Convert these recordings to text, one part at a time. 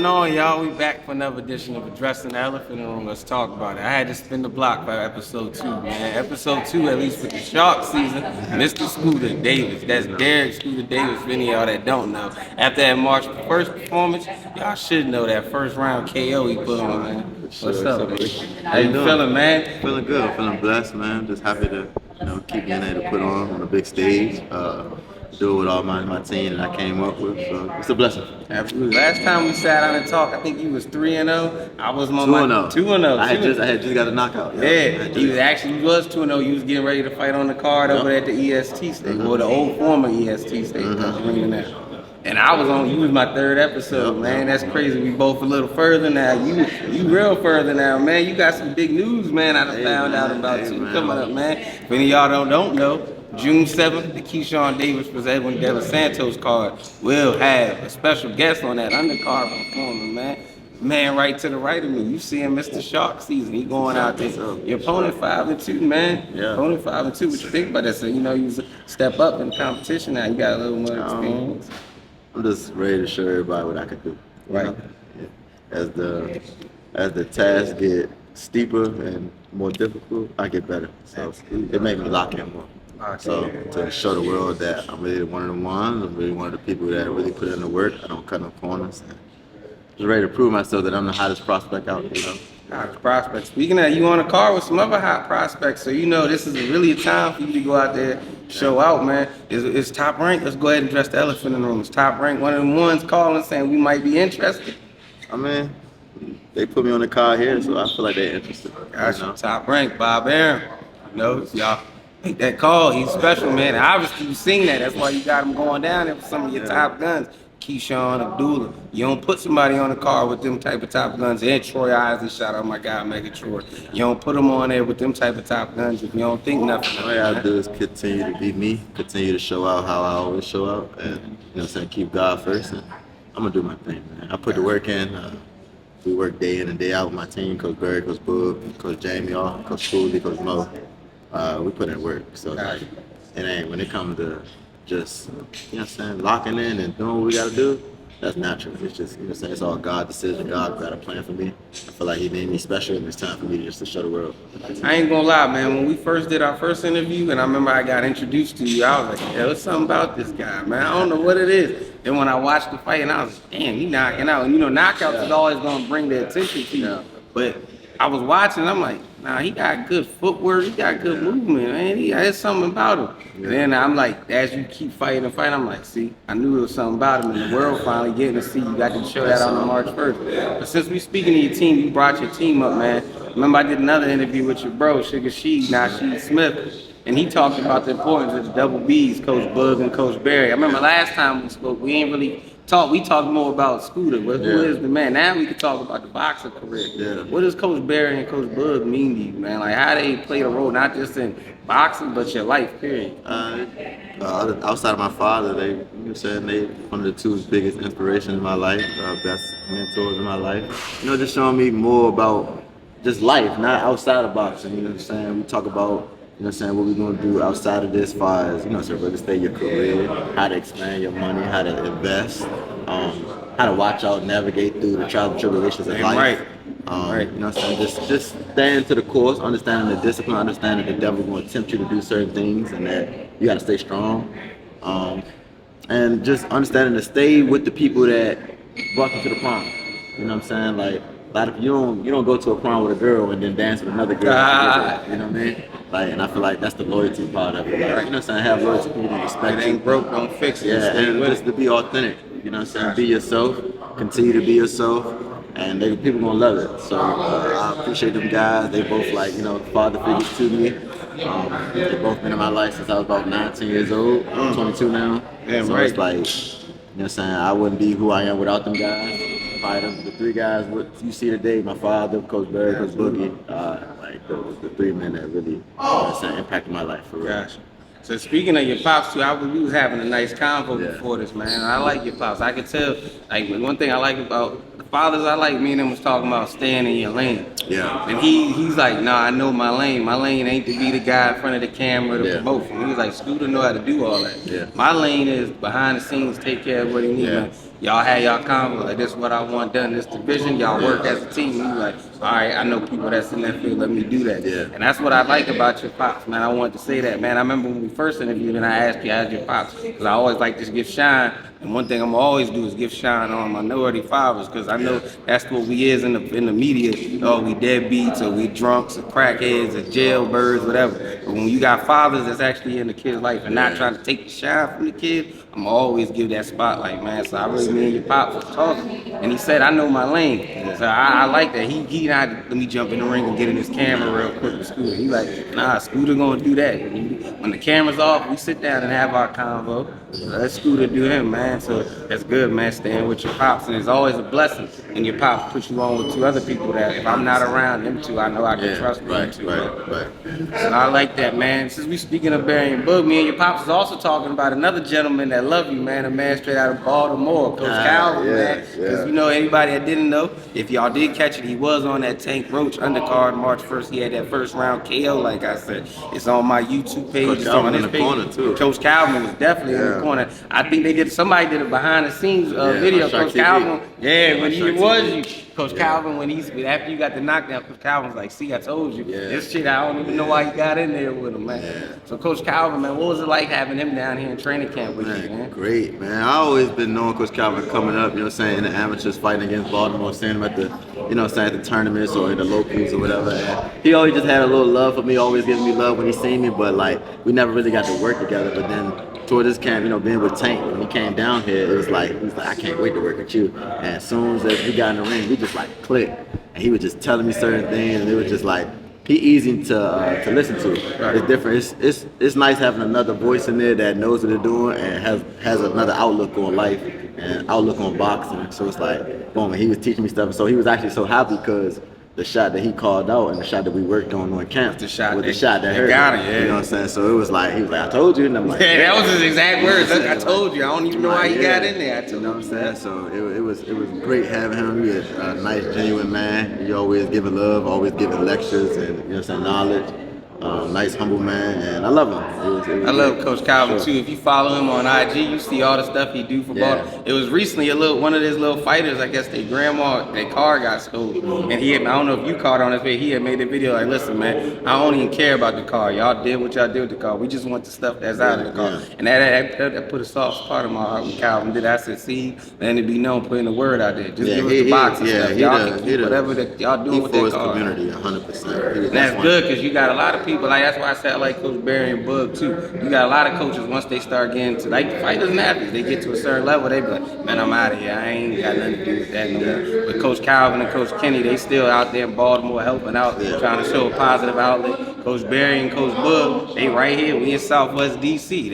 going on, y'all? We back for another edition of Addressing the Elephant in the Room. Let's talk about it. I had to spin the block for episode 2, man. Episode 2, at least with the Shark season, Mr. Scooter Davis. That's Deric Scooter Davis, for any of y'all that don't know. After that March 1st performance, y'all should know that first round KO he put on, man. What's up, man? How you feeling, man? Feeling good. I'm feeling blessed, man. Just happy to, keep being able to put on a big stage. Do it with all my team that I came up with. So it's a blessing. Absolutely. Last time we sat down and talked, I think you was 3-0. I was 2-0. 2-0. I had just got a knockout. Yeah, he was 2-0. You was getting ready to fight on the card over at the EST stage, or the old former EST stage, arena now. And I was on. You was my third episode, man. That's crazy. We both a little further now. You real further now, man. You got some big news, man. I done found out about you coming up, man. If any of y'all don't know, June 7th, the Keyshawn Davis vs. Edwin Santos card will have a special guest on that undercard performer, man. Man, right to the right of me, you seeing Mr. Shark season. He going out there. Your opponent 5-2, man. Yeah. Opponent 5-2. What you think about that? So you step up in the competition now. You got a little more experience. I'm just ready to show everybody what I can do. Right. As the tasks get steeper and more difficult, I get better. So it made me lock in more. So to show the world that I'm really one of the ones, I'm really one of the people that really put in the work. I don't cut no corners. Just ready to prove myself that I'm the hottest prospect out there. Hot prospects. Speaking of, you on a car with some other hot prospects, so this is really a time for you to go out there, show out, man. It's Top Rank. Let's go ahead and address the elephant in the room. It's Top Rank, one of them ones calling saying we might be interested. I mean, they put me on the car here, so I feel like they're interested. Gotcha. Top Rank, Bob Aaron. Y'all make that call. He's special, man. And obviously, you've seen that. That's why you got him going down there for some of your top guns. Keyshawn, Abdullah. You don't put somebody on the car with them type of top guns. And Troy Isley, shout out my guy, Megatron. You don't put them on there with them type of top guns if you don't think nothing. All I gotta do is continue to be me, continue to show out how I always show out, and keep God first. And I'm gonna do my thing, man. I put the work in. We work day in and day out with my team, Coach Deric, Coach Boog, Coach Jamie, Coach Cooley, Coach Mo. We put in work. So when it comes to just, locking in and doing what we gotta do, that's natural. It's just, it's all God's decision. God got a plan for me. I feel like He made me special, and it's time for me just to show the world. I ain't gonna lie, man. When we first did our first interview, and I remember I got introduced to you, I was like, there's something about this guy, man. I don't know what it is. Then when I watched the fight, and I was like, damn, he knocking out. And knockouts is always gonna bring the attention to you. But I was watching, I'm like, nah, he got good footwork, he got good movement, man. There's something about him. And then I'm like, as you keep fighting and fighting, I'm like, see, I knew there was something about him, and the world finally getting to see you. Got to show that on the March 1st. But since we speaking to your team, you brought your team up, man. Remember, I did another interview with your bro, Sugar Nasheed Smith, and he talked about the importance of the double Bs, Coach Boog and Coach Barry. I remember last time we spoke, we ain't really talk. We talked more about Scooter. Who is the man? Now we can talk about the boxer career. Yeah. What does Coach Barry and Coach Boog mean to you, man? Like how they played a role, not just in boxing, but your life, period. Outside of my father, they one of the two biggest inspirations in my life, best mentors in my life. Just showing me more about just life, not outside of boxing. We talk about what we're going to do outside of this, as far as, real estate, your career, how to expand your money, how to invest, how to watch out, navigate through the trials and tribulations of life. Just staying to the course, understanding the discipline, understanding the devil going to tempt you to do certain things, and that you got to stay strong. And just understanding to stay with the people that brought you to the prom. Like, a lot of you don't go to a prom with a girl and then dance with another girl. You know what I mean? And I feel like that's the loyalty part of it. Have loyalty people to respect you. It ain't broke, don't fix it. Yeah, and just to be authentic. Be yourself, continue to be yourself, and people gonna love it. So I appreciate them guys. They both father figures to me. They both been in my life since I was about 19 years old. I'm 22 now. It's like, I wouldn't be who I am without them guys. The three guys, what you see today, my father, Coach Barry, Coach Boogie, the three men that really impacted my life for real. Gotcha. So speaking of your pops too, we was having a nice convo before this, man. I like your pops. I could tell, one thing I like about the fathers I like, me and him was talking about staying in your lane. Yeah. And he's like, nah, I know my lane. My lane ain't to be the guy in front of the camera to promote. He was like, Scooter know how to do all that. Yeah. My lane is behind the scenes, take care of what he needs. Yeah. Man. y'all had y'all convo, like this is what I want done, this division, y'all work as a team. And you like, all right, I know people that's in that field, let me do that. Yeah. And that's what I like about your pops, man. I wanted to say that, man. I remember when we first interviewed and I asked you, how's your pops? Because I always like to give shine. And one thing I'm always do is give shine on minority fathers, because I know that's what we is in the media. Oh, we deadbeats, or we drunks, or crackheads, or jailbirds, whatever. But when you got fathers that's actually in the kid's life and not trying to take the shine from the kid, I'm always give that spotlight, man. So I really, me and your pops was talking, and he said, I know my lane. So I like that. He not, let me jump in the ring and get in his camera real quick with Scooter. He like, nah, Scooter gonna do that. When the camera's off, we sit down and have our convo. Let Scooter do him, man. So that's good, man, staying with your pops. And it's always a blessing. And your pops put you on with two other people that if I'm not around them two, I know I can trust them too. Right. So I like that, man. Since we speaking of burying Boog, me and your pops is also talking about another gentleman that love you, man. A man straight out of Baltimore, Coach Calvin, man. Because you know, anybody that didn't know, if y'all did catch it, he was on that Tank Roach undercard March 1st. He had that first round KO, like I said. It's on my YouTube page. Coach it's Calvin on his in the page. corner too. Coach Calvin was definitely in the corner. I think somebody did a behind the scenes video. Coach Calvin, when he was you. Coach Calvin, after you got the knockdown, Coach Calvin's like, see, I told you. This shit, I don't even know why he got in there with him, man. So Coach Calvin, man, what was it like having him down here in training camp with you, man? Great, man. I always been knowing Coach Calvin coming up, you know what I'm saying, in the amateurs fighting against Baltimore, seeing him at the, you know what I'm saying, at the tournaments or in the locals or whatever. And he always just had a little love for me, always giving me love when he seen me, but like, we never really got to work together. But then toward this camp, you know, being with Tank, when he came down here, it was like, he was like, I can't wait to work with you. And as soon as we got in the ring, we just like clicked. And he was just telling me certain things, and it was just like, he easy to listen to. It's different. It's nice having another voice in there that knows what they're doing and has another outlook on life and outlook on boxing. So it's like, boom, and he was teaching me stuff. So he was actually so happy because the shot that he called out and the shot that we worked on camp the shot that hurt got him, it, you know what I'm saying? So it was like, he was like, I told you, and I'm like, that was his exact words. Look, I told you. I don't even know how he got in there. You know what I'm saying? So it was great having him. He was a nice, genuine man. He always giving love, always giving lectures and, you know what I'm saying, knowledge. Nice, humble man, and I love him. I love Coach Calvin too. If you follow him on IG, you see all the stuff he do for Baltimore. It was recently one of his little fighters. I guess their car got stolen, and I don't know if you caught on his video. He had made a video like, "Listen, man, I don't even care about the car. Y'all did what y'all did with the car. We just want the stuff that's out of the car." And that put a soft spot in my heart when Calvin did. I said, "See, letting it be known, putting the word out there. Just give us the boxing stuff. Y'all can keep whatever that y'all doing with that car." Community, 100%. And that's good because you got a lot of people. Like that's why I said I like Coach Barry and Boog too. You got a lot of coaches once they start getting to like the fighters and athletes, they get to a certain level, they be like, man, I'm out of here. I ain't got nothing to do with that no more. But Coach Calvin and Coach Kenny, they still out there in Baltimore helping out, trying to show a positive outlet. Coach Barry and Coach Boog, they right here. We in Southwest DC.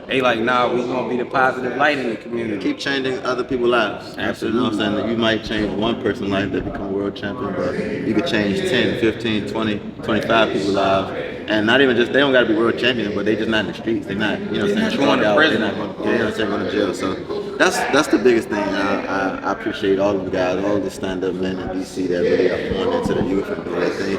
They like, nah, we gonna be the positive light in the community. Keep changing other people's lives. Absolutely. You know what I'm saying? You might change one person's life that become world champion, but you could change 10, 15, 20, 25 people's lives. And not even just, they don't got to be world champions, but they just not in the streets. They not, you know what I'm saying? Going to prison. They're not going to jail. So that's the biggest thing. I appreciate all of the guys, all of the stand-up men in DC that really are pouring into the youth and doing their thing.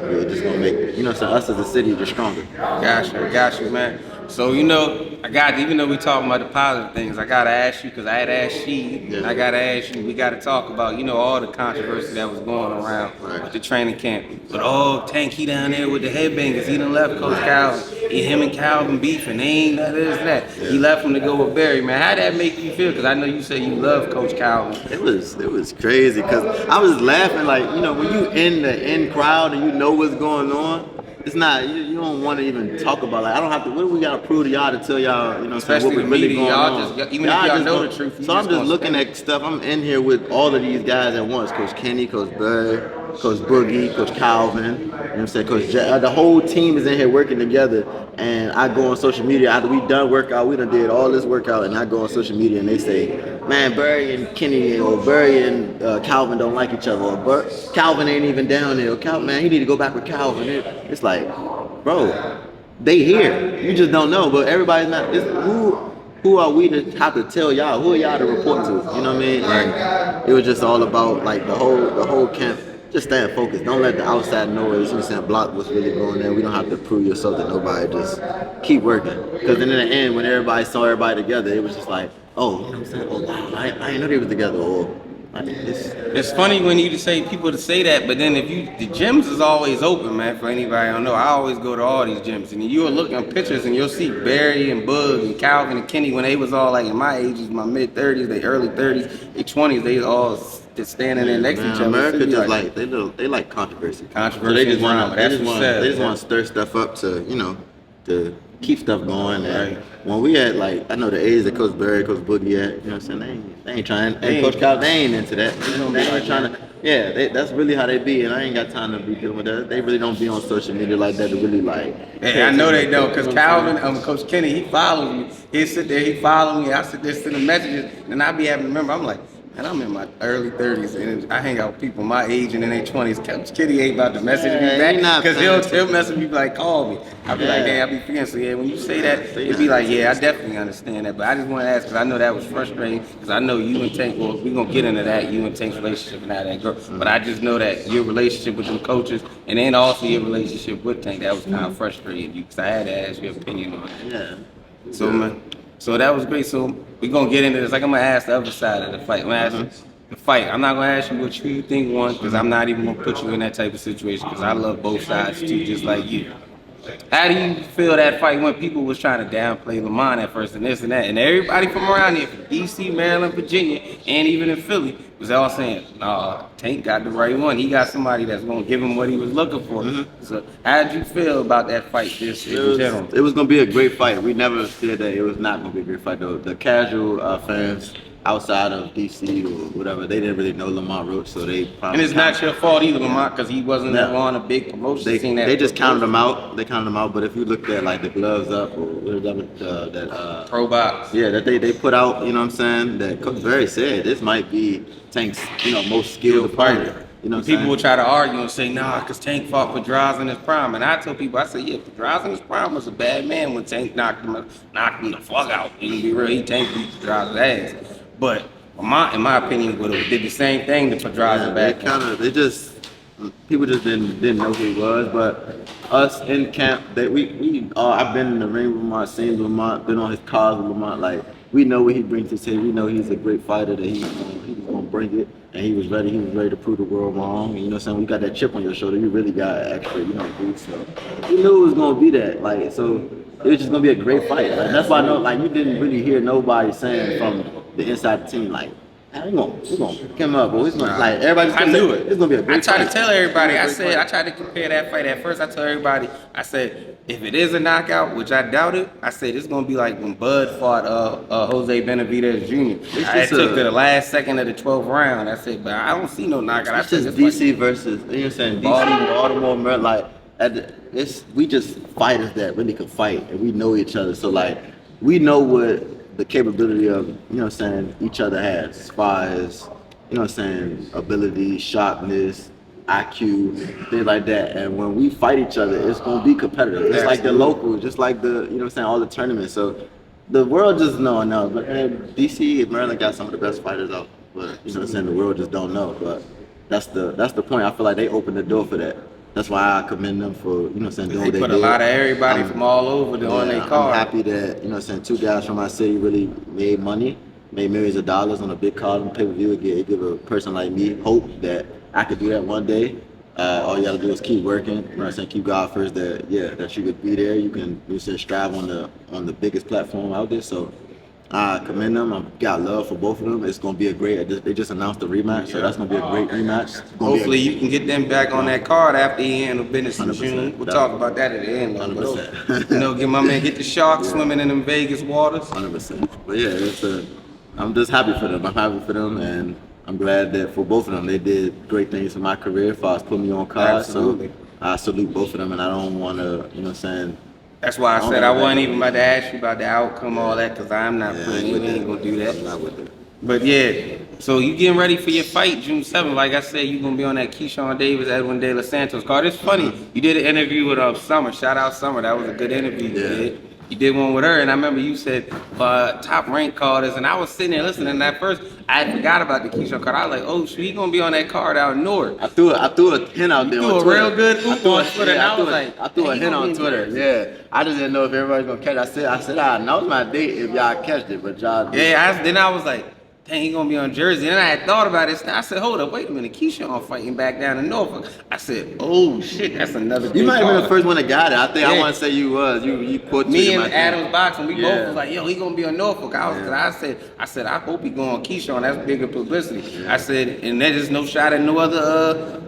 We're just going to make, you know what I'm saying, us as a city just stronger. Got you, man. So, you know, even though we talking about the positive things, I got to ask you, because I had asked you, I got to ask you, we got to talk about, you know, all the controversy that was going around with the training camp. But, Tank, he down there with the Headbangers, he done left Coach Calvin. Him and Calvin beefing, they ain't that. He left him to go with Barry, man. How'd that make you feel? Because I know you said you love Coach Calvin. It was crazy, because I was laughing, like, you know, when you in the in crowd and you know what's going on, it's not, you don't want to even talk about, like, I don't have to, what do we got to prove to y'all to tell y'all, you know what I'm saying, what we really going on. Even if y'all know the truth. So I'm just looking at stuff, I'm in here with all of these guys at once, Coach Kenny, Coach Barry, Coach Boogie, Coach Calvin, you know what I'm saying, Coach the whole team is in here working together, and I go on social media, after we done workout, we done did all this workout, and I go on social media and they say, man, Barry and Kenny, or Barry and Calvin don't like each other, or Calvin ain't even down there, or Calvin, man, he need to go back with Calvin. It's like, bro, they here, you just don't know, but everybody's not, who are we to have to tell y'all? Who are y'all to report to? You know what I mean? And it was just all about, like, the whole camp just staying focused. Don't let the outside noise, you know what I'm saying, block what's really going on. We don't have to prove yourself to nobody. Just keep working. Because then in the end, when everybody saw everybody together, it was just like, oh, you know what I'm saying? Oh, wow, I didn't know they were together. Or, it's funny when you say people to say that, but then the gyms is always open, man. For anybody I don't know, I always go to all these gyms, and you'll look at pictures and you'll see Barry and Boog and Calvin and Kenny when they was all like in my ages, my mid 30s, they early 30s, they 20s, they all just standing there next to each other. America just like they like controversy. Controversy. So they just want to stir stuff up to to keep stuff going. And right. When we had I know the age that Coach Barry, Coach Boogie at, you know what I'm saying? They ain't trying. And Coach Cal, they ain't into that. They ain't trying to. Yeah, that's really how they be, and I ain't got time to be dealing with that. They really don't be on social media like that to really Yeah, I know they don't, because Calvin, Coach Kenny, he follows me. He sit there, he follow me. I sit there sending messages, and I be having to remember. I'm like, man, I'm in my early 30s, and I hang out with people my age and in their 20s. Coach Kenny ain't about to message me back, because he'll message me like, call me. I'll be like, damn, I be forgetting. So yeah, when you say that, it'd be like, yeah, I definitely understand that. But I just want to ask, because I know that was frustrating, because I know you and Tank, well, we're going to get into that, you and Tank's relationship and how that goes. But I just know that your relationship with them coaches, and then also your relationship with Tank, that was kind of frustrating you, because I had to ask your opinion on it. Yeah. So, man, so that was great. So we're going to get into this. Like, I'm going to ask the other side of the fight. I'm going to ask you the fight. I'm not going to ask you what you think won, because I'm not even going to put you in that type of situation, because I love both sides too, just like you. How do you feel that fight when people was trying to downplay Lamont at first and this and that, and everybody from around here, from DC, Maryland, Virginia, and even in Philly, was all saying, nah, Tank got the right one. He got somebody that's going to give him what he was looking for. So how did you feel about that fight just in general? It was going to be a great fight. We never said that it was not going to be a great fight, though. The casual fans outside of DC or whatever, they didn't really know Lamont Roach, so they probably... And it's not your fault either, Lamont, because he wasn't on a big promotion. They just counted him out. They counted him out, but if you looked at, like, the gloves up or whatever, that... Pro box. Yeah, that they put out, you know what I'm saying, that Coach Barry said this might be Tank's, most skilled opponent. You know what I'm saying? People will try to argue and say, nah, because Tank fought Patrice in his prime. And I tell people, I say, yeah, Patrice in his prime was a bad man when Tank knocked him the fuck out. You can be real, Tank beat Patrice's ass. But Lamont, in my opinion, would have did the same thing to Patrice back. People just didn't know who he was. But us in camp, I've been in the ring with Lamont, seen Lamont, been on his cars with Lamont. Like, we know what he brings to the table. We know he's a great fighter, that he was going to bring it. And he was ready to prove the world wrong. And, you know what I'm saying? We got that chip on your shoulder. You really got extra, boost. So we knew it was going to be that. Like, so it was just going to be a great fight. Like, that's why I know, like, you didn't really hear nobody saying from the inside the team, like, we're gonna pick him up, but like, everybody. I knew it. It's gonna be a great fight. I tried to tell everybody. I tried to compare that fight. At first, I told everybody, I said, if it is a knockout, which I doubt it, I said it's gonna be like when Bud fought Jose Benavidez Jr. I took to the last second of the 12th round. I said, but I don't see no knockout. It's just DC versus, you know what I'm saying, DC, Baltimore, Maryland. Like, we just fighters that really can fight, and we know each other. So, like, we know what the capability of, each other has as far as, ability, sharpness, IQ, things like that. And when we fight each other, it's going to be competitive. It's like the local, just like all the tournaments. So the world just know. But DC and Maryland got some of the best fighters out. But, the world just don't know. But that's the point. I feel like they opened the door for that. That's why I commend them for, doing what they did. They put a lot of everybody from all over on their card. I'm happy that, 2 guys from my city really made money, made millions of dollars on a big card on pay-per-view. It give a person like me hope that I could do that one day. All you gotta do is keep working, keep God first, that you could be there. You can strive on the biggest platform out there. So I commend them. I've got love for both of them. It's going to be a great, they just announced the rematch, so that's going to be a great rematch. Hopefully you can get them back on that card after he handle business in June. We'll talk about that at the end. 100%. Get my man, get the sharks swimming in them Vegas waters. 100%. But yeah, I'm just happy for them. I'm happy for them, and I'm glad that for both of them, they did great things for my career as far as putting me on cards. So I salute both of them, and I don't want to, That's why I said I wasn't even about to ask you about the outcome, all that, because I'm not putting you. We ain't going to do that. I'm not with it. But yeah, so you getting ready for your fight June 7th. Like I said, you're going to be on that Keyshawn Davis, Edwin De La Santos card. It's funny. You did an interview with Summer. Shout out Summer. That was a good interview you did. You did one with her, and I remember you said Top Rank called us, and I was sitting there listening. And at first, I forgot about the Keyshawn card. I was like, "Oh, shoot, he gonna be on that card out north." I threw a hint out there. You threw on a Twitter. real good oop on Twitter, and I was like, I threw a hint on Twitter. Yeah, I just didn't know if everybody's gonna catch it. I said, I announced my date if y'all catched it, but y'all. Yeah, then I was like, dang, he gonna be on Jersey. And then I had thought about it. I said, hold up, wait a minute, Keyshawn fighting back down in Norfolk. I said, oh shit, that's another. You might have been the first one that got it. I think I Yeah. want to say you was. You put me and Adam's boxing. We Yeah. both was like, yo, he gonna be on Norfolk. I said, I hope he go on Keyshawn. That's bigger publicity. Yeah. I said, and there's no shot at no other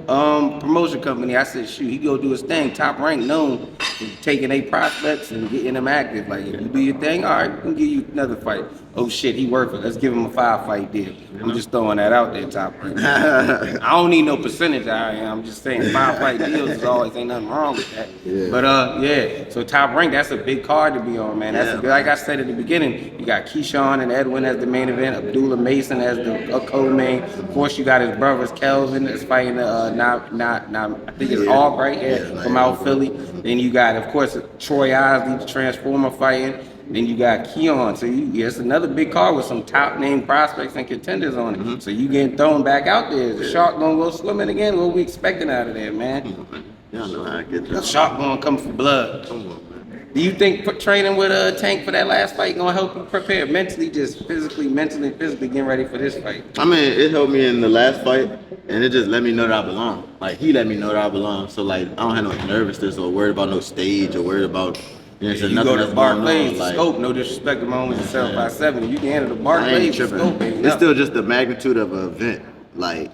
promotion company. I said, shoot, he go do his thing. Top Rank known for taking their prospects and getting them active. Like, if you do your thing, all right, we can give you another fight. Oh shit, he worth it. Let's give him a 5-fight deal. I'm just throwing that out there, Top Rank. I don't need no percentage. I'm just saying 5-fight deals is always ain't nothing wrong with that. Yeah. But yeah. So Top Rank, that's a big card to be on, man. That's like I said at the beginning. You got Keyshawn and Edwin as the main event. Abdullah Mason as the co-main. Of course, you got his brothers Kelvin that's fighting. I think it's Albright from out Philly. Then you got, of course, Troy Osley, the Transformer fighting. Then you got Keon. So it's another big card with some top name prospects and contenders on it. Mm-hmm. So you getting thrown back out there. Is the Shark gonna go swimming again? What we expecting out of there, man? Y'all know how I get The that. Shark gonna come for blood. Come on, man. Do you think training with a Tank for that last fight gonna help you prepare mentally, just physically getting ready for this fight? I mean, it helped me in the last fight, and it just let me know that I belong. Like, he let me know that I belong. So, like, I don't have no nervousness or worried about no stage or worried about, you know, You nothing go to that's Barclays, going on. Like, scope, no disrespect to my own 757. You can handle the Barclays, tripping. scope, baby. It's still just the magnitude of an event. Like,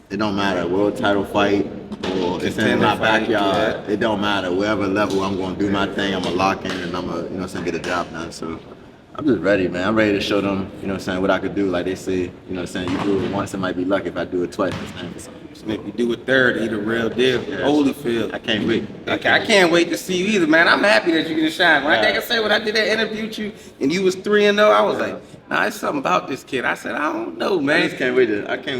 it don't matter, world title fight or it's in my backyard. It don't matter. Wherever level, I'm gonna do my thing. I'm gonna lock in and I'm gonna, you know what I'm saying, get the job done. So I'm just ready, man. I'm ready to show them, you know what I'm saying, what I could do. Like they say, you know what I'm saying, you do it once, it might be lucky. If I do it twice, it's time for something. If you do it third, he the real deal. Yeah. Holyfield. I can't wait. I can't wait to see you either, man. I'm happy that you're gonna shine. When when I did that interview with you and you was 3-0, I was like, nah, it's something about this kid. I said, I don't know, man. I can't wait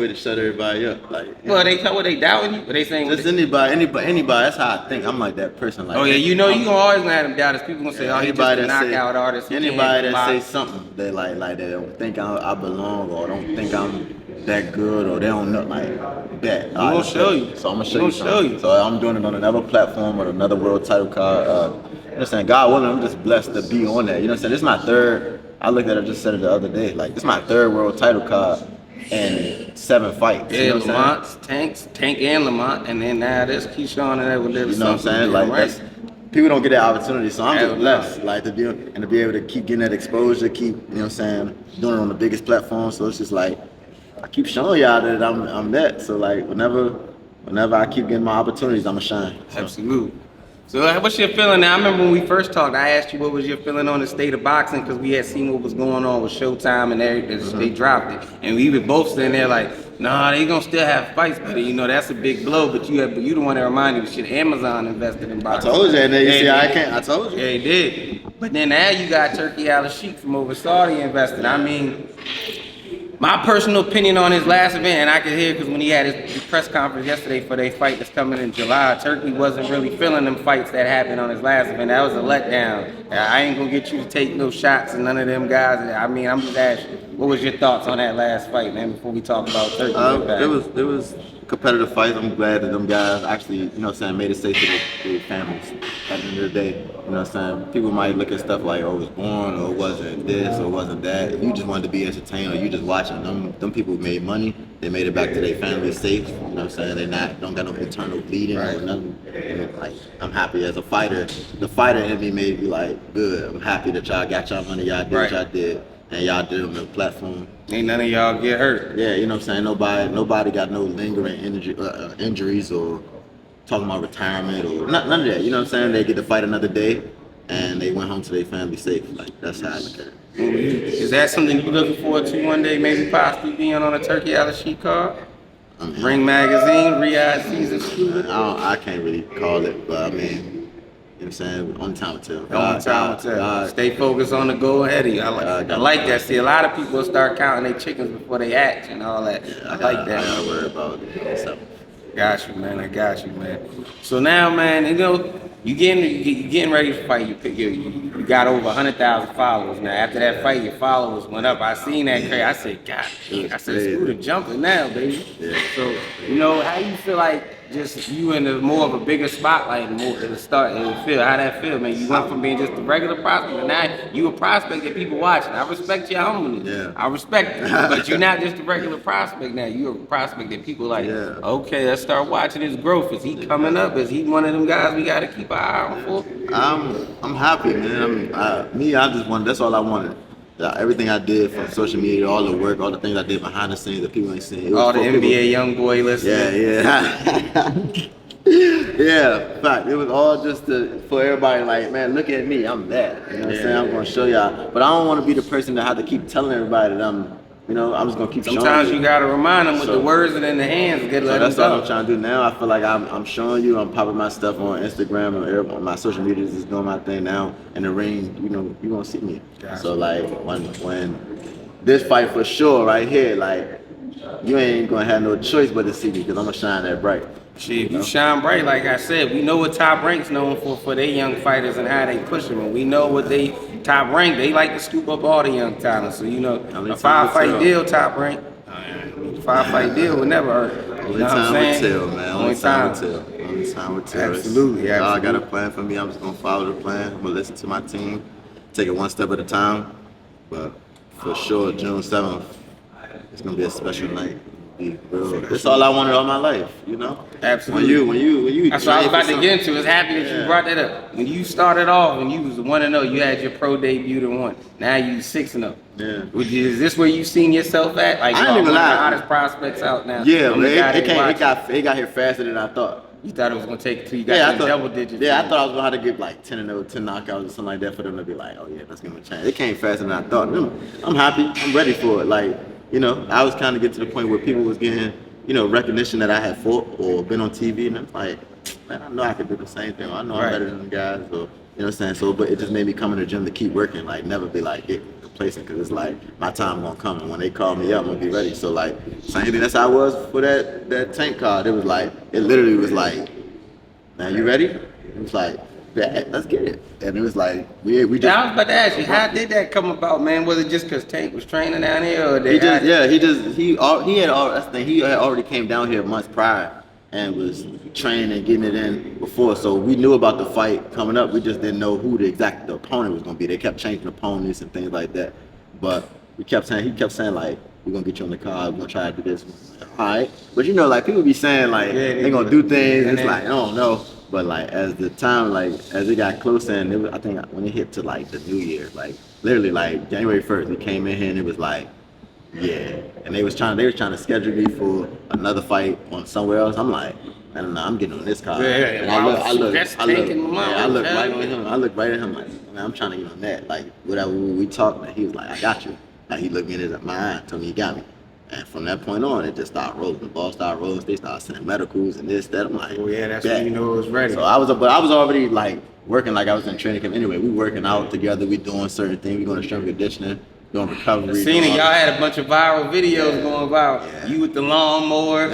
to shut everybody up. Like, well, they doubting you, but they saying just anybody. That's how I think. I'm like that person. Like, oh yeah, you know you gonna always gonna have them doubters. People gonna say, oh, he's just a knockout artist. Anybody that say something they like they don't think I belong or don't think I'm that good or they don't know like that. I'm gonna show you. So I'm gonna show you. So I'm doing it on another platform with another world title card. You know what I'm saying? God willing, I'm just blessed to be on that. You know what I'm saying? This is my third. I looked at it, just said it the other day. Like, this is my third world title card and 7 fights. Yeah, you know Lamont, Tank and Lamont, and then now there's Keyshawn and Edwin. You know what I'm saying? Like, that's, people don't get that opportunity, so I'm just blessed. Like, to be able to keep getting that exposure, keep, you know what I'm saying, doing it on the biggest platform. So it's just like, I keep showing y'all that I'm that. So like, whenever I keep getting my opportunities, I'ma shine. So. Absolutely. So what's your feeling now? I remember when we first talked, I asked you what was your feeling on the state of boxing because we had seen what was going on with Showtime and they dropped it. And we were both sitting there like, nah, they gonna still have fights, but you know, that's a big blow. But you the one that reminded me, shit, Amazon invested in boxing. I told you, and then you see I can't, I told you. Yeah, they did. But then now you got Turkey Al-Sheikh from over Saudi invested. I mean, my personal opinion on his last event, and I could hear because when he had his press conference yesterday for their fight that's coming in July, Turkey wasn't really feeling them fights that happened on his last event. That was a letdown. I ain't gonna get you to take no shots and none of them guys. I mean, I'm just asking, what was your thoughts on that last fight, man, before we talk about Turkey? It was competitive fights. I'm glad that them guys actually, you know what I'm saying, made it safe to their families at the end of the day. You know what I'm saying? People might look at stuff like, oh, it was born, or it wasn't this, or it wasn't that. You just wanted to be entertained, or you just watching. Them people made money. They made it back to their families safe. You know what I'm saying? They don't got no internal bleeding or nothing. And like, I'm happy as a fighter. The fighter in me made me like, good. I'm happy that y'all got y'all money. Y'all did what y'all did. And y'all did it on the platform. Ain't none of y'all get hurt. Yeah, you know what I'm saying? Nobody got no lingering injuries or talking about retirement or none of that. You know what I'm saying? They get to fight another day and they went home to their family safe. Like, that's how I look at it. Is that something you're looking forward to one day, maybe possibly being on a Turkey Al-Sheikh card? Ring Magazine, Riyadh season student? I can't really call it, but I mean, you know what I'm saying? Only time will tell. Only time will tell. Stay focused on the go ahead. I like that. See, a lot of people start counting their chickens before they act and all that. I like that. I gotta worry about it. So. Got you, man. I got you, man. So now, man, you know, you getting ready to fight. You you got over 100,000 followers. Now after that fight, your followers went up. I seen that crazy. I said, God, dang. I said, screw the jumping now, baby. Yeah. So, you know, how you feel like just you in a more of a bigger spotlight more at the start and feel how that feel, man? You went from being just a regular prospect and now you a prospect that people watching. I respect your humbleness. Yeah. I respect it. But you're not just a regular prospect now. You're a prospect that people like, okay, let's start watching his growth. Is he coming up? Is he one of them guys we gotta keep our eye on for? I'm happy, man. I just wanted. That's all I wanted. Everything I did from social media, all the work, all the things I did behind the scenes that people ain't seen. All the NBA young boy listening. Yeah. Yeah, fact. It was all just for everybody. Like, man, look at me. I'm that. You know what I'm saying? I'm gonna show y'all. But I don't want to be the person that have to keep telling everybody that I'm. You know, I'm just gonna keep showing. Sometimes you gotta remind them with the words and in the hands. That's what I'm trying to do now. I feel like I'm showing you. I'm popping my stuff on Instagram and on my social media. Is doing my thing now. In the ring, you know, you gonna see me. Gotcha. So like when this fight for sure right here, like you ain't gonna have no choice but to see me because I'm gonna shine that bright. Shit, you shine bright, like I said. We know what Top Rank's known for their young fighters and how they push them. And we know what they Top Rank, they like to scoop up all the young talent. So, you know, a 5-fight deal, Top Rank. A 5-fight deal would never hurt. Only time will tell, man. Only time will tell. Only time will tell. Absolutely. Y'all got a plan for me. I'm just going to follow the plan. I'm going to listen to my team. Take it one step at a time. But for sure, June 7th, it's going to be a special night. That's all I wanted all my life, you know. Absolutely. When you. That's what I was about to get into. It's happy that you brought that up. When you started off, when you was 1-0, you had your pro debut to 1. Now you 6-0. Yeah. Is this where you seen yourself at? Like, I ain't even lie. The hottest prospects out now. Yeah, but it got here faster than I thought. You thought it was gonna take till you got double digits. Yeah, I thought I was gonna have to get like 10-0, 10 knockouts or something like that for them to be like, oh yeah, let's give them a chance. It came faster than I thought. I'm happy. I'm ready for it. Like, you know, I was kind of getting to the point where people was getting, you know, recognition that I had fought or been on TV, and I'm like, man, I know I could do the same thing. I know I'm better than them guys, or you know what I'm saying. So, but it just made me come in the gym to keep working, like never be like get complacent, because it's like my time gonna come, and when they call me up, I'm gonna be ready. So like, same thing. That's how I was for that tank card. It was like, it literally was like, man, you ready? It was like, yeah, let's get it. And it was like, we just. Yeah, I was about to ask you, how did that come about, man? Was it just because Tank was training down here, or he had already came down here months prior and was training and getting it in before. So we knew about the fight coming up. We just didn't know who the opponent was gonna be. They kept changing opponents and things like that. But he kept saying like, we're gonna get you on the card, we're gonna try to do this. All right. But you know, like people be saying like they're gonna do things, it's like, I don't know. But like as the time, like as it got closer, and it was, I think when it hit to like the New Year, like literally like January 1st, he came in here and it was like, yeah. And they was trying to schedule me for another fight on somewhere else. I'm like, I don't know, I'm getting on this card. And I look right on him. I look right at him like, man, I'm trying to get on that. Like whatever we talked, man, he was like, I got you. Like he looked me in my eye, told me he got me. And from that point on, it just started rolling. The ball started rolling. They started sending medicals and this, that. I'm like, oh yeah, that's when you knew it was ready. So I was already like working like I was in training camp. Anyway, we working out together. We doing certain things. We going to strength conditioning, doing recovery. Seen it. Y'all had a bunch of viral videos going viral. Yeah. You with the lawnmower.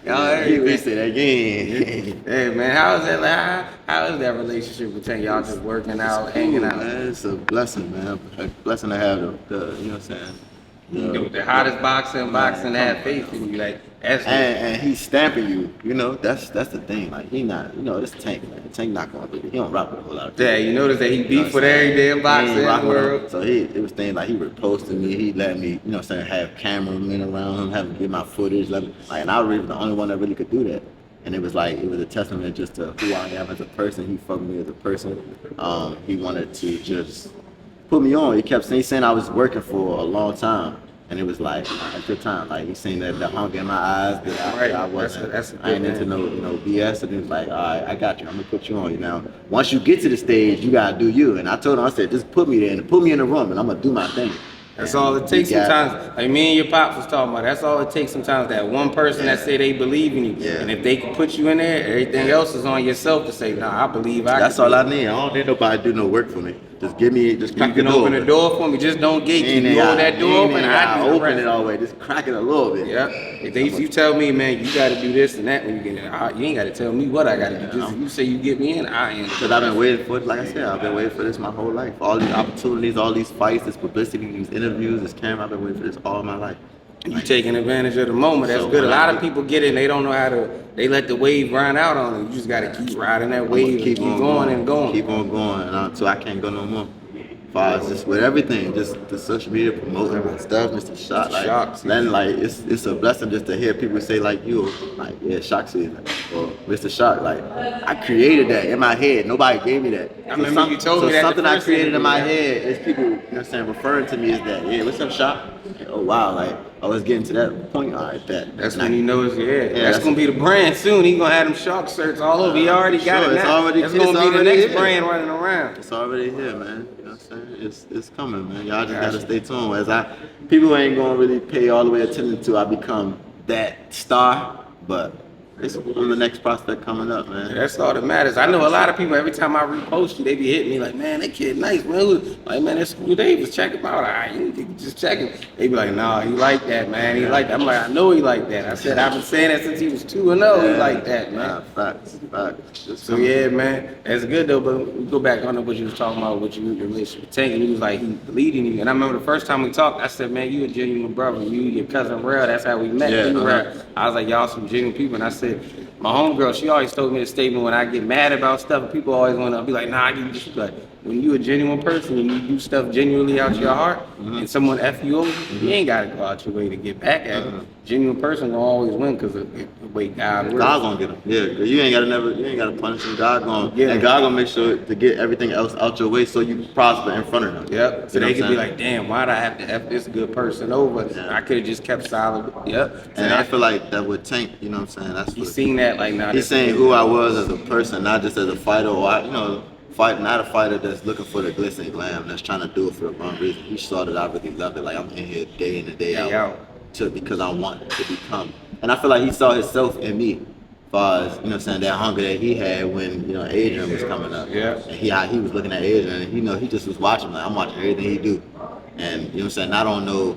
Y'all we say that again. Hey man, how is that? Like, how is that relationship between y'all just working out, hanging out? Man, it's a blessing, man. A blessing to have the you know what I'm saying. The hottest boxer have faith in you, like that's and he's stamping you, you know. That's the thing. Like he not, you know, this Tank, man. Tank not gonna do it. He don't rock with a whole lot of people. Yeah, you notice that he beef with every damn boxer in the world. So it was things like he reposted me. He let me, you know, what I'm saying, have cameramen around him, have him get my footage. And I was really the only one that really could do that. And it was a testament just to who I am as a person. He fucked me as a person. He wanted to just put me on. He kept saying I was working for a long time, and it was like at the time, like he seen that the hunger in my eyes that I wasn't. I ain't into no BS. And he was like, all right, I got you. I'm gonna put you on. You know, once you get to the stage, you gotta do you. And I told him, I said, just put me there and put me in the room, and I'm gonna do my thing. That's all it takes sometimes. Like me and your pops was talking about. That's all it takes sometimes. That one person that say they believe in you, and if they can put you in there, everything else is on yourself to say, nah, I believe I. That's all I need. I don't need nobody to do no work for me. Just give me, just crack You can the door. open the door for me. Just don't gatekeep. Ain't You it hold got- that door ain't open, it I got do the open rest. it all the way. Just crack it a little bit. Yeah. If you tell me, man, you got to do this and that when you get in, you ain't got to tell me what I got to do. Just if you say you get me in, I am. Because I've been waiting for it, like I said, I've been waiting for this my whole life. All these opportunities, all these fights, this publicity, these interviews, this camera, I've been waiting for this all my life. You taking advantage of the moment. That's So good. A when lot I of do- people get it and they don't know how to, they let the wave run out on them. You just got to keep riding that I'm gonna wave and keep going and going. Keep on going until I can't go no more. As far as just with everything, just the social media promoting my stuff, Mr. Shot, like, Shock then like it's a blessing just to hear people say like you, like yeah, Shock season, or Mr. Shot, like I created that in my head. Nobody gave me that. I remember you told me that the something I first created in my interview, yeah. head is people, you know what I'm saying, referring to me as that. Yeah, what's up, Shock? Oh wow, like I was getting to that point. All right, that. That's when he knows, that's that's- gonna be the brand soon. He gonna have them shark shirts all over. He already got sure, it it's now. already- That's it's gonna be the already next here. brand running around. It's already here, man. You know what I'm saying? It's coming, man. Y'all just gotta stay tuned. People ain't gonna really pay all the way attention to I become that star, but I'm the next prospect coming up, man. That's all that matters. I know a lot of people, every time I repost you, they be hitting me like, man, that kid nice, man. Like, man, that's Keyshawn Davis. Check him out. All right, you can just check him. They be like, nah, he like that, man. He like that. I'm like, I know he like that. I said, I've been saying that since he was 2-0. He like that, man. Nah, facts. Just So yeah, man, that's good though. But we go back on to what you was talking about, what your relationship with Tank, and he was like, he leading you. And I remember the first time we talked, I said, man, you a genuine brother. You, your cousin Rel, that's how we met. Yeah, You, uh-huh. Rel. I was like, y'all some genuine people. And I said, my homegirl, she always told me the statement when I get mad about stuff, people always want to be like, nah, I give you this. Like, when you a genuine person and you do stuff genuinely out your heart, and someone F you over, you ain't got to go out your way to get back at them. Genuine person gonna always win because of the way God works. God gonna get him. Yeah, 'cause you ain't gotta punish him. God gonna Yeah. and God gonna make sure to get everything else out your way so you prosper in front of them. Yep. So You know they what could I'm be saying? like, damn, why'd I have to F this good person over? Yeah. I could have just kept silent. Yep. And I feel like that with Tank, you know what I'm saying? That's He's what seen that like now. he's saying who I was as a person, not just as a fighter or not a fighter that's looking for the glitz and glam, that's trying to do it for the wrong reason. He saw that I really loved it. Like I'm in here day in and day out. Because I want to become. And I feel like he saw himself in me, as far as, you know what I'm saying, that hunger that he had when, Adrian was coming up. Yeah. And he was looking at Adrian and, he just was watching, like, I'm watching everything he do. And, you know what I'm saying, not on no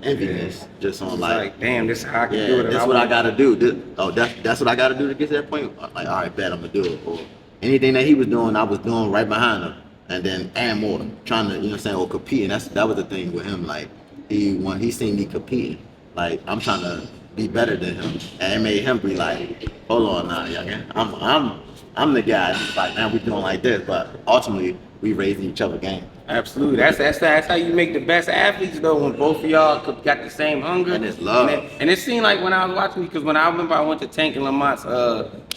enviness, just on like, damn, this is how I can yeah, do it. that's what I gotta do. That's what I gotta do to get to that point. Like, all right, bet I'm gonna do it. Or anything that he was doing, I was doing right behind him. And then and more. Trying to, you know what I'm saying, or competing. That was the thing with him. Like, when he seen me competing, like I'm trying to be better than him. And it made him be like, hold on now, youngin. I'm the guy. It's like, man, we doing like this, but ultimately we raising each other game. Absolutely. That's how you make the best athletes though, when both of y'all got the same hunger. And it's love. And it seemed like when I was watching, because when I remember I went to Tank and Lamont's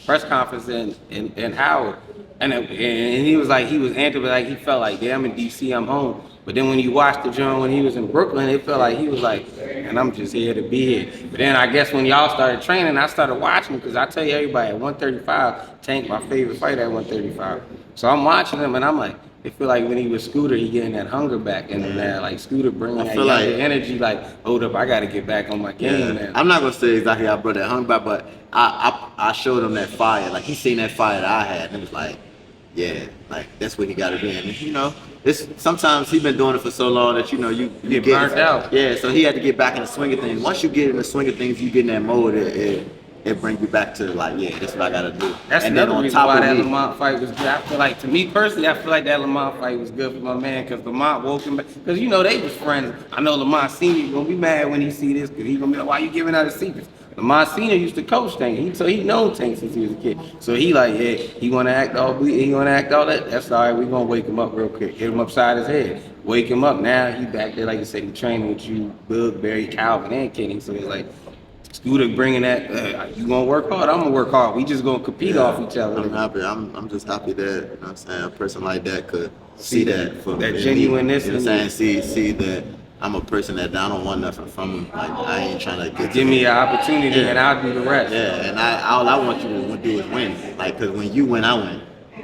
press conference in Howard, and he was like, he was anti, like he felt like, yeah, I'm in DC, I'm home. But then when you watched the joint when he was in Brooklyn, it felt like he was like, and I'm just here to be here. But then I guess when y'all started training, I started watching because I tell you everybody at 135, Tank my favorite fighter at 135. So I'm watching him and I'm like, it feel like when he was Scooter, he getting that hunger back, and then that like Scooter bringing that younger energy. Like, hold up, I got to get back on my game, man. I'm not gonna say exactly how I brought that hunger back, but I showed him that fire. Like he seen that fire that I had, and it was like, yeah, like that's what he got to be. And it's sometimes he been doing it for so long that you get burnt out. Yeah, so he had to get back in the swing of things. Once you get in the swing of things, you get in that mode. It brings you back to like, yeah, that's what I gotta do. That's and another then on reason top why of that me, Lamont fight was good. I feel like, to me personally, I feel like that Lamont fight was good for my man because Lamont woke him back. Because they was friends. I know Lamont Sr. gonna be mad when he see this because he gonna be like, why you giving out his secrets? Lamont Sr. used to coach Tank, so he known Tank since he was a kid. So he like, yeah, he wanna act all that. That's all right. We gonna wake him up real quick. Hit him upside his head. Wake him up. Now he back there, like you said, he training with you, Boog, Barry, Calvin, and Kenny. So it's like, Scooter bringing that, you gonna work hard, I'm gonna work hard. We just gonna compete off each other. I'm happy. I'm just happy that, you know what I'm saying, a person like that could see that from that me. genuineness. You know what I'm saying? See that I'm a person that I don't want nothing from him. Like I ain't trying to get Give me an opportunity and I'll do the rest. Yeah, and all I want you to do is win. Like, cause when you win, I win.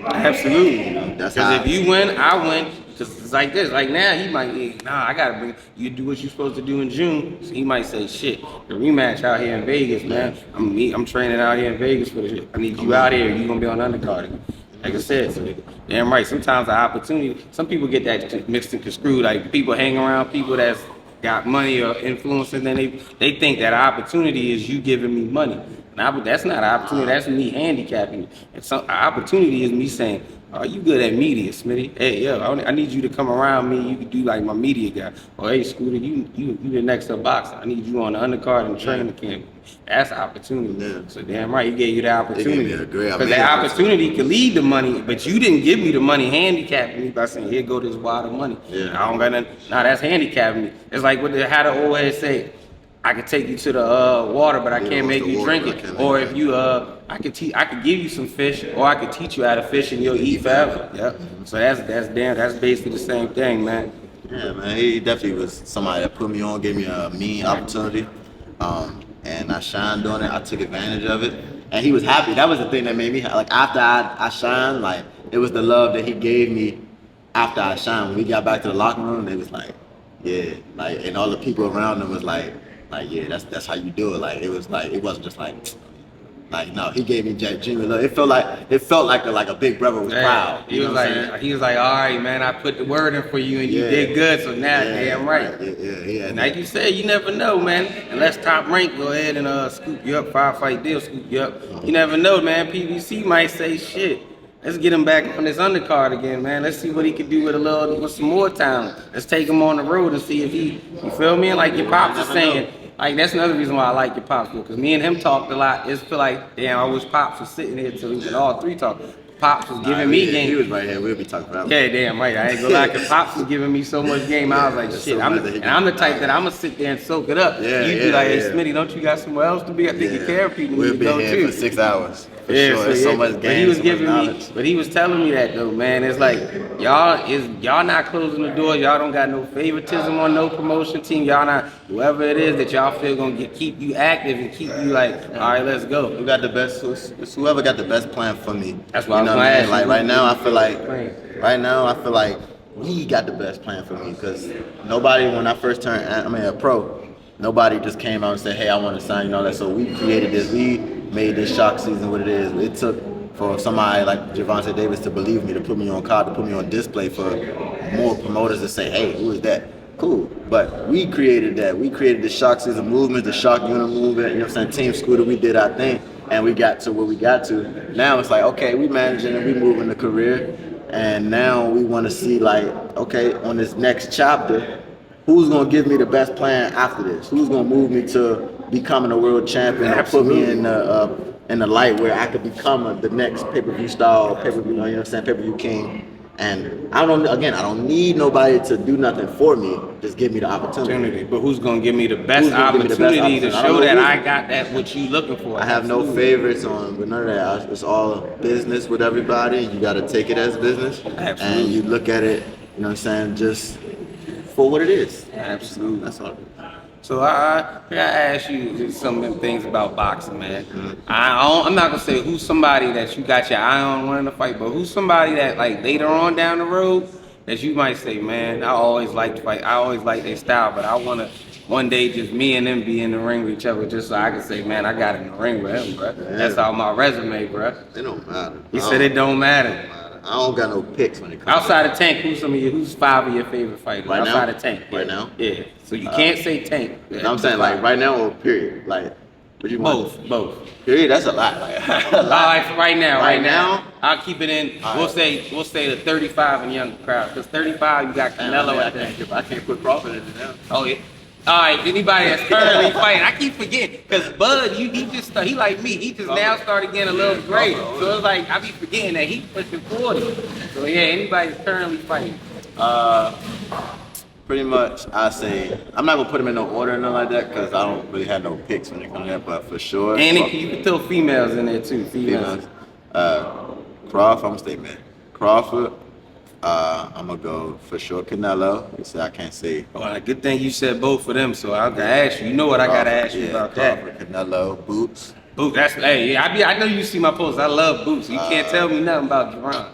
Absolutely. That's because how if you win, I win. Because it's like this. Like now, he might, I gotta bring you do what you're supposed to do in June. So he might say, shit, the rematch out here in Vegas, man. I'm training out here in Vegas for the shit. I need you out here. You gonna be on undercard. Like I said, so damn right. Sometimes the opportunity, some people get that mixed and construed. Like people hang around people that's got money or influence, and then they think that opportunity is you giving me money. That's not an opportunity. That's me handicapping you. And some opportunity is me saying, "Oh, you good at media, Smitty? Hey, yo, I need you to come around me. You can do like my media guy. Or hey, Scooter, you the next up boxer. I need you on the undercard and training camp. That's opportunity. Yeah. So damn right, he gave you the opportunity. Because that opportunity could lead to money, but you didn't give me the money handicapping me by saying, here go this wad of money. Yeah. I don't got nothing. Nah, that's handicapping me. It's like what how the old head say, I could take you to the water, but I can't make you drink it. Or if you I could give you some fish, or I could teach you how to fish and you'll eat forever. Yep. So that's basically the same thing, man. Yeah, man, he definitely was somebody that put me on, gave me a mean opportunity, and I shined on it. I took advantage of it, and he was happy. That was the thing that made me like after I shined, like it was the love that he gave me after I shined. When we got back to the locker room, it was like, yeah, like, and all the people around him was like, yeah, that's how you do it. Like it was like it wasn't just like no, he gave me genuine love. It felt like a big brother was proud. He was like, all right, man, I put the word in for you and you did good. So now, damn right. Yeah. Like you said, you never know, man. Unless Top Rank go ahead and scoop you up, 5-fight deal, scoop you up. You never know, man. PBC might say shit. Let's get him back on this undercard again, man. Let's see what he can do with some more talent. Let's take him on the road and see if you feel me? And like your pops is saying. Like, that's another reason why I like your Pops, because me and him talked a lot. It's feel like, damn, I wish Pops was sitting here so we could all three talk. Pops was giving me game. He was right here. We'll be talking about Yeah, damn right. I ain't gonna lie, because Pops was giving me so much game. I was like, shit. I'm the type that I'm gonna sit there and soak it up. You be like, hey, Smitty, don't you got somewhere else to be? I think you care of people. We'll be here for 6 hours. For sure. So, There's so much game. But he was telling me that though, man. It's like y'all not closing the doors. Y'all don't got no favoritism on no promotion team. Y'all not whoever it is that y'all feel gonna keep you active and keep you like, all right, let's go. Who got the best? It's whoever got the best plan for me. That's what I was gonna ask. Like right now, I feel like we got the best plan for me because nobody when I first turned, a pro. Nobody just came out and said, hey, I want to sign, that. So we created this. We made this shock season what it is. It took for somebody like Gervonta Davis to believe me, to put me on card, to put me on display for more promoters to say, hey, who is that? Cool. But we created that. We created the shock season movement, the shock unit movement, Team Scooter, we did our thing. And we got to where we got to. Now it's like, okay, we managing and we moving the career. And now we want to see like, okay, on this next chapter, who's gonna give me the best plan after this? Who's gonna move me to becoming a world champion or put me in the light where I could become the next pay-per-view star, pay-per-view, pay-per-view king? And I don't need nobody to do nothing for me. Just give me the opportunity. But who's gonna give me the best opportunity to show that I got that what you looking for? I have no favorites on, but none of that. It's all business with everybody. You gotta take it as business. Absolutely. And you look at it, just for what it is. Absolutely. That's all. So I ask you just some of them things about boxing, man. Mm-hmm. I'm not gonna say who's somebody that you got your eye on wanting to fight, but who's somebody that like later on down the road that you might say, man, I always liked to fight. I always liked their style, but I wanna one day just me and them be in the ring with each other, just so I can say, man, I got in the ring with him, bro. Yeah. That's all my resume, bro. It don't matter. He said it don't matter. I don't got no picks when it comes. Outside of Tank, who's 5 of your favorite fighters? Right outside now? of Tank. Right now? Yeah. So you can't say Tank. No, I'm saying like right now or period. Like what you want? Both. Period. That's a lot. All right, for right now. Right now, I'll keep it in. We'll say the 35 and younger crowd, because 35 you got Canelo at that. I can't put Crawford in it now. Oh yeah. All right, anybody that's currently fighting, I keep forgetting, because Bud, he like me, he just now started getting a little gray. So it's like, I be forgetting that he pushing 40. So yeah, anybody that's currently fighting. Pretty much, I say, I'm not going to put them in no order or nothing like that, because I don't really have no picks when it comes to that, but for sure. And you can throw females in there too, females. Crawford, I'm going to stay man. Crawford. I'm gonna go for sure Canelo. You said I can't say. Well, good thing you said both of them, so I gotta ask you. You know what I gotta ask you about Crawford, that? Canelo, Boots. Boots. That's I know you see my posts. I love Boots. You can't tell me nothing about Gervonta.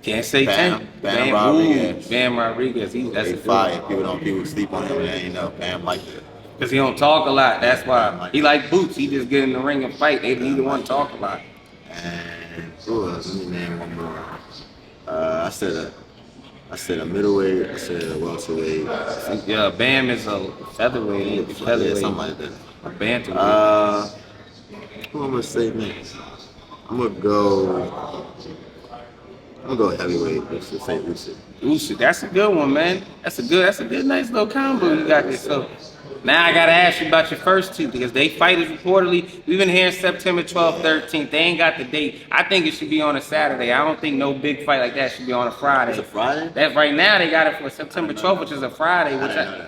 Can't say Tank. Bam Rodriguez. Bam Rodriguez. That's a fire. People sleep on him and they ain't know Bam like that. Because he don't talk a lot. That's why he like Boots. He just get in the ring and fight. They either want to talk a lot. And Ooh, let me name one more. I said a middleweight. I said a welterweight. Yeah, Bam is a featherweight. Yeah, something like that. A bantamweight. Who I'm gonna say next? I'm gonna go. I'm gonna go heavyweight. Let's just say Usyk. Usyk, that's a good one, man. That's a good, nice little combo you got there. So now I gotta ask you about your first two because they fighters reportedly. We've been hearing September 12th, 13th. They ain't got the date. I think it should be on a Saturday. I don't think no big fight like that should be on a Friday. It's a Friday? That's right now they got it for September 12th, which is a Friday.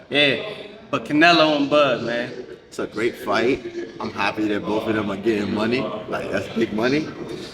Yeah, but Canelo and Bud, man. It's a great fight. I'm happy that both of them are getting money. Like that's big money.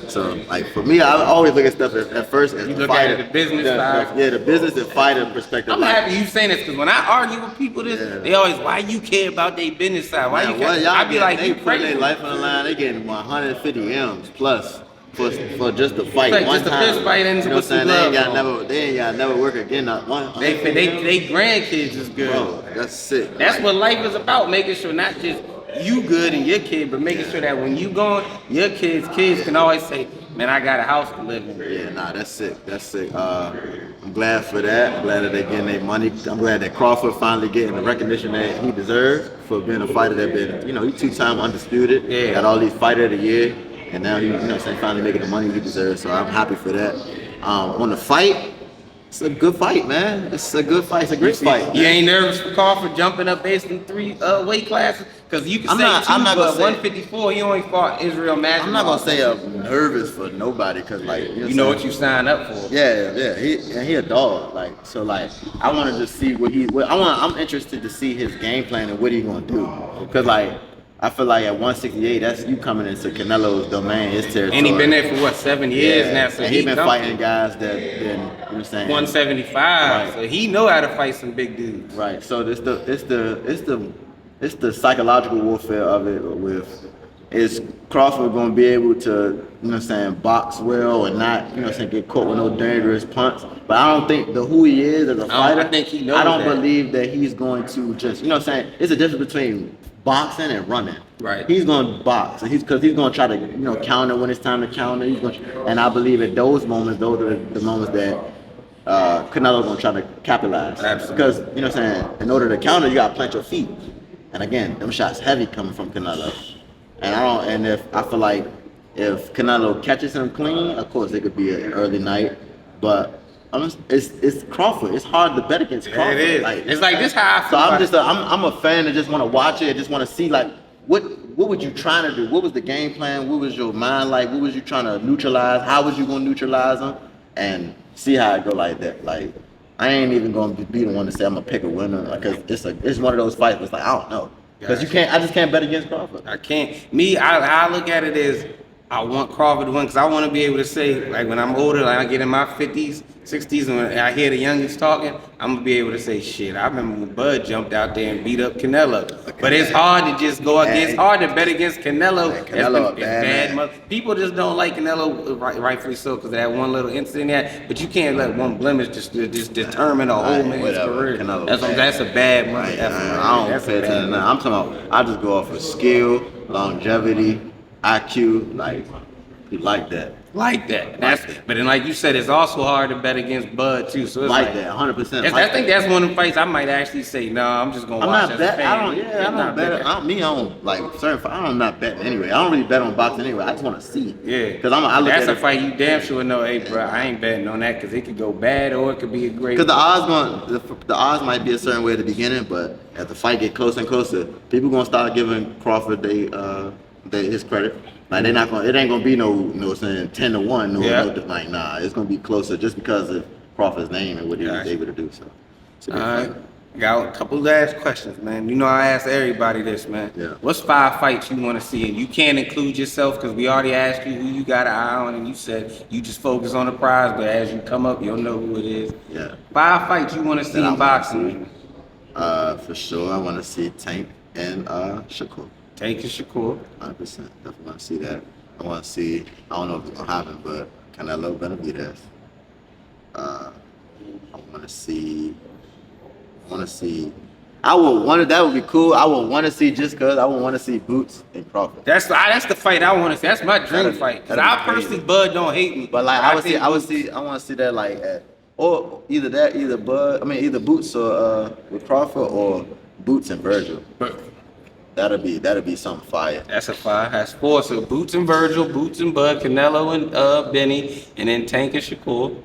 So like for me, I always look at stuff at first as You the look fighter. at it the business side. Yeah, the business and fighter perspective. I'm happy you saying this because when I argue with people, they always, why you care about their business side? Why you care? I be like, they you put crazy. their life on the line. They getting 150 M's plus for just the fight. Like, one just a time. fist fight and you know what with I'm some saying? gloves They ain't got never work again. Not one. They grandkids is good. Bro, that's sick. That's like, what life is about, making sure not just you good and your kid, but making sure that when you going, your kids can always say, man, I got a house to live in. Yeah, nah, that's sick. That's sick. I'm glad for that. I'm glad that they're getting their money. I'm glad that Crawford finally getting the recognition that he deserves for being a fighter that been, he's 2-time undisputed. Yeah. Got all these fighter of the year, and now he, finally making the money he deserves. So I'm happy for that. On the fight, it's a good fight, man. It's a good fight. It's a great fight. You ain't nervous for Crawford jumping up basically 3 weight classes? Because you can I'm say not- two, I'm not but gonna say- 154, he only fought Israel Magic. I'm not gonna say I'm nervous for nobody, cause like You know what you signed up for. Yeah. He a dog. Like so, like I want to just see I'm interested to see his game plan and what he gonna do. Cause like I feel like at 168, that's you coming into Canelo's domain, his territory. And he been there for what, 7 years now? So and he been comfortable. fighting guys that been, you know what I'm saying? 175. Right. So he know how to fight some big dudes. Right. So it's the psychological warfare of it with is Crawford going to be able to, box well and not, get caught with no dangerous punts. But I don't think who he is as a fighter. I think he knows I don't that. believe that he's going to just, it's a difference between boxing and running. Right. He's going to box, and he's going to try to, counter when it's time to counter. And I believe at those moments, those are the moments that Canelo's going to try to capitalize. Absolutely. Because, in order to counter, you got to plant your feet. And again, them shots heavy coming from Canelo. And I feel like if Canelo catches him clean, of course it could be an early night. But it's Crawford. It's hard to bet against Crawford. It is. It's like this how I feel. So I'm a fan that just want to watch it. I just want to see like what were you trying to do? What was the game plan? What was your mind like? What was you trying to neutralize? How was you going to neutralize them? And see how it go like that. Like I ain't even going to be the one to say I'm gonna pick a winner because it's one of those fights. It's like I don't know because I just can't bet against Crawford. I can't. I look at it as I want Crawford to win because I want to be able to say, like when I'm older, like I get in my 50s, 60s, and when I hear the youngest talking, I'm gonna be able to say, shit, I remember when Bud jumped out there and beat up Canelo. But it's hard to just go against, it's hard to bet against Canelo. Canelo, It's bad. People just don't like Canelo, rightfully so, because of that one little incident there. But you can't let one blemish just determine a whole man's career. That's a bad money. I don't pay attention to that. I'm talking about, I just go off of skill, longevity, IQ, like that. Like that. But then, like you said, it's also hard to bet against Bud too. So it's like that, 100%. I think that's one of the fights I might actually say, no, I'm just gonna watch as a fan. I'm not betting anyway. I don't really bet on boxing anyway. I just want to see. Yeah. Because I look that's at a fight you damn sure know. Hey, bro, I ain't betting on that because it could go bad or it could be a great. Because the odds might be a certain way at the beginning, but as the fight get closer and closer, people gonna start giving Crawford his credit. Like they're not gonna. It ain't gonna be no saying 10-1. Like nah, it's gonna be closer just because of Crawford's name and what he was able to do. So. All right. Got a couple last questions, man. You know I ask everybody this, man. Yeah. What's 5 fights you want to see? And you can't include yourself because we already asked you who you got an eye on, and you said you just focus on the prize. But as you come up, you'll know who it is. Yeah. 5 fights you want to see in boxing? For sure, I want to see Tank and Shakur. Tank and Shakur. 100%. Definitely want to see that. I want to see. I don't know if it's gonna happen, but Canelo Benavidez. I want to see I would want that would be cool. I would want to see just cause I would want to see Boots and Crawford. That's the fight I want to see. That's my dream fight. Cause I personally, Bud don't hate me. But like I want to see that like or either Boots or with Crawford or Boots and Virgil. That'll be something fire. That's a fire. That's 4. So Boots and Virgil, Boots and Bud, Canelo and Benny, and then Tank and Shakur.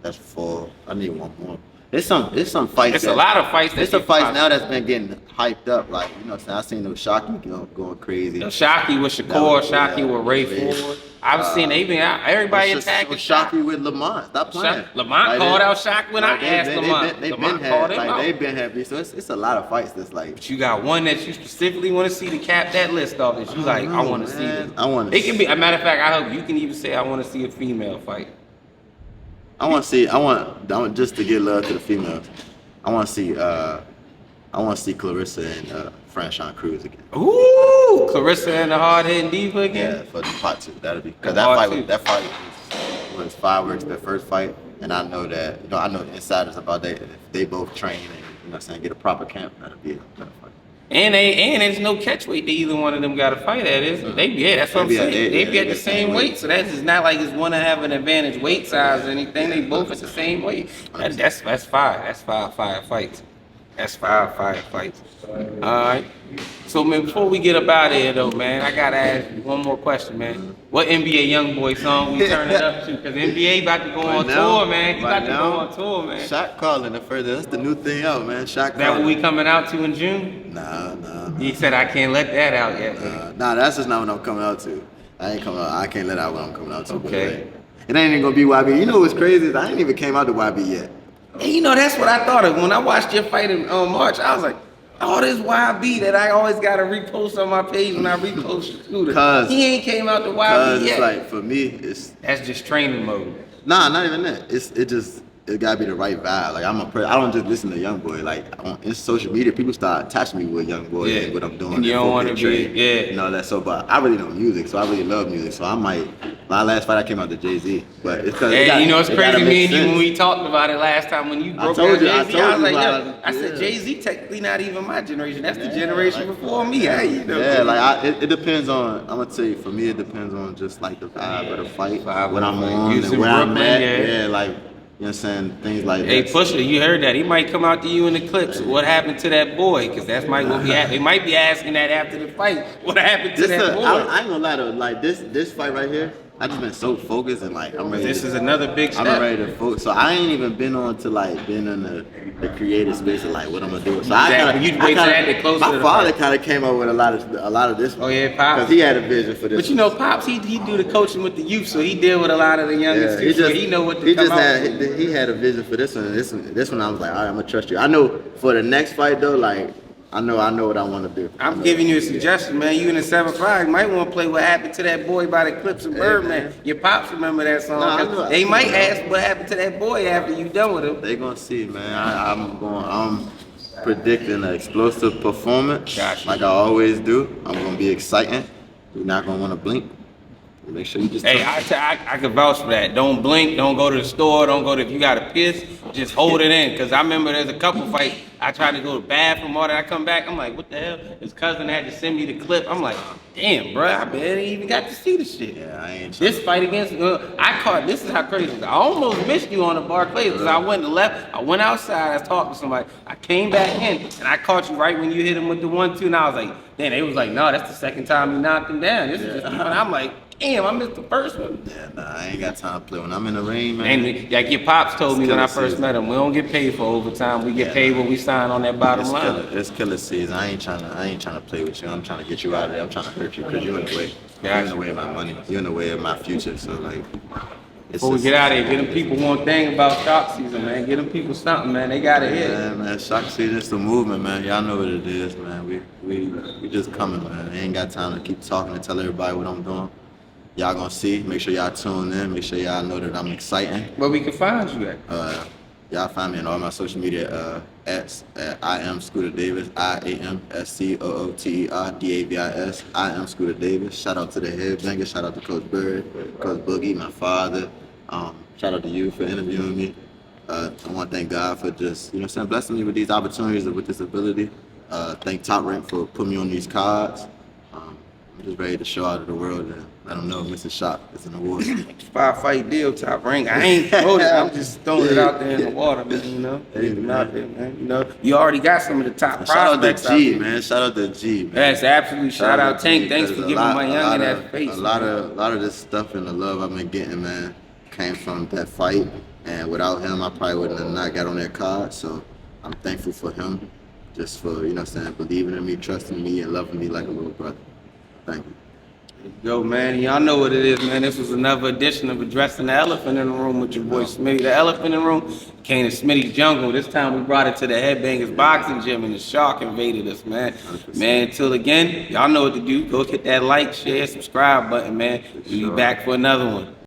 That's 4. I need one more. There's some fights. It's a lot of fights. There's some fights now that's been getting hyped up. Like, you know what I'm saying? I seen those Shockey going crazy. Shockey with Shakur, Shockey with Ray Ford. I've seen everybody attacking Shockey with Lamont. Stop playing. Lamont called out Shockey when I asked Lamont. They've been happy. So it's a lot of fights that's like. But you got one that you specifically want to see to cap that list off. That you like, I want to see this. It can be. A matter of fact, I hope you can even say I want to see a female fight. I want just to give love to the females. I want to see Clarissa and Franchon Cruz again. Ooh, Clarissa and the hard-hitting diva again. Yeah, for the part 2. That'll be because that fight was fireworks. The first fight, and I know that I know the insiders about that. If they both train and get a proper camp, that'll be a better fight. And there's no catch weight that either one of them got to fight at, is it? That's what I'm saying. They be at the same weight, so that's just not like it's one to have an advantage weight size or anything. They both at the same weight. That's 5. That's 5 fights. That's 5 fights. All right. So, man, before we get up out of here, though, man, I got to ask you one more question, man. What NBA Youngboy song we turn it up to? Because NBA about to go on tour, man. He's about to go on tour, man. Shot calling the first. That's the new thing out, man. Shot calling. That what we coming out to in June? Nah. He said I can't let that out yet. Nah, that's just not what I'm coming out to. I can't let out what I'm coming out to. Okay. It ain't even gonna be YB. You know what's crazy is I ain't even came out to YB yet. And that's what I thought of when I watched your fight in March. I was like, all this YB that I always gotta repost on my page when I repost Scooter. He ain't came out to YB yet. It's like for me, that's just training mode. Nah, not even that. It gotta be the right vibe. Like I don't just listen to Youngboy. Like in social media, people start attaching me with Youngboy and what I'm doing. And you don't want to be, you know that. So, but I really know music, so I really love music. So my last fight I came out to Jay-Z, but it's because it's crazy. Me and you when we talked about it last time when you broke down Jay-Z, I was like, I said Jay-Z technically not even my generation. That's the generation before me. Yeah, like it depends on. I'm gonna tell you, for me, it depends on just like the vibe of the fight, what I'm on, and where I'm at. Yeah, like. You know what I'm saying? Things like that. Hey, Pusha, you heard that. He might come out to you in the clips. What happened to that boy? Because that's might what he might be asking that after the fight. What happened to that boy? I ain't gonna lie though. Like this fight right here, I just been so focused and like I'm ready. This is another big step. I'm ready to focus. So I ain't even been on to like been in the creative space of like what I'm gonna do. So my father kind of came up with a lot of this. Oh yeah, Pops. Because he had a vision for this. But you know, Pops, he do the coaching with the youth, so he deal with a lot of the youngest too. So he know what to come out with. He had a vision for this one. And this one I was like, all right, I'm gonna trust you. I know for the next fight though, like. I know what I want to do. I'm giving you a suggestion, man. You in the 7-5 might want to play What Happened to That Boy by the Clips and Birdman. Your pops remember that song. They might ask what happened to that boy after you done with him. They gonna see, man. I'm predicting an explosive performance, like I always do. I'm gonna be exciting. You're not gonna want to blink. Make sure you just. Hey, I can vouch for that. Don't blink. Don't go to the store. Don't go to. If you got to piss, just hold it in. Cause I remember there's a couple fights. I tried to go to the bathroom. All that. I come back. I'm like, what the hell? His cousin had to send me the clip. I'm like, damn, bro. I barely even got to see the shit. Yeah, I ain't. This fight against. I caught. This is how crazy it is. I almost missed you on the Barclays because I went to left. I went outside. I talked to somebody. I came back in and I caught you right when you hit him with the 1-2. And I was like, then they was like, no, that's the second time you knocked him down. This is just. And I'm like. Damn, I missed the first one. Yeah, I ain't got time to play when I'm in the ring, man. And like your pops told me when I first met him, we don't get paid for overtime. We get paid when we sign on that bottom line. It's killer season. I ain't trying to play with you. I'm trying to get you out of there. I'm trying to hurt you because you're in the way. You're in the way of my money. You're in the way of my future. So like. Before we get out of here, get them people one thing about shock season, man. Get them people something, man. They gotta hit. Man, shock season is the movement, man. Y'all know what it is, man. We just coming, man. I ain't got time to keep talking and tell everybody what I'm doing. Y'all gonna see. Make sure y'all tune in. Make sure y'all know that I'm exciting. Where we can find you at? Y'all find me on all my social media at I am Scooter Davis. IamScooterDavis. I am Scooter Davis. Shout out to the Headbangers. Shout out to Coach Bird, Coach Boogie, my father. Shout out to you for interviewing me. I want to thank God for just, you know what I'm saying, blessing me with these opportunities and with this ability. Thank Top Rank for putting me on these cards. I'm just ready to show out to the world and let them know it's a shot. It's an award. 5-fight deal, Top Rank. I ain't voted. I'm just throwing it out there in the water, man. You know, leaving out there, man. You know, you already got some of the top prospects. Shout out to G, man. Shout out to G, man. That's absolutely shout out Tank. Thanks for giving my youngin that face. A lot of this stuff and the love I've been getting, man, came from that fight. And without him, I probably wouldn't have not got on that card. So I'm thankful for him, just for, you know what I'm saying, believing in me, trusting me, and loving me like a little brother. Thank you. Yo, man, y'all know what it is, man. This was another edition of Addressing the Elephant in the Room with your boy Smitty. The elephant in the room came to Smitty's jungle. This time we brought it to the Headbangers Boxing Gym, and the shark invaded us, man. 100%. Man, until again, y'all know what to do. Go hit that like, share, subscribe button, man. We'll be back for another one.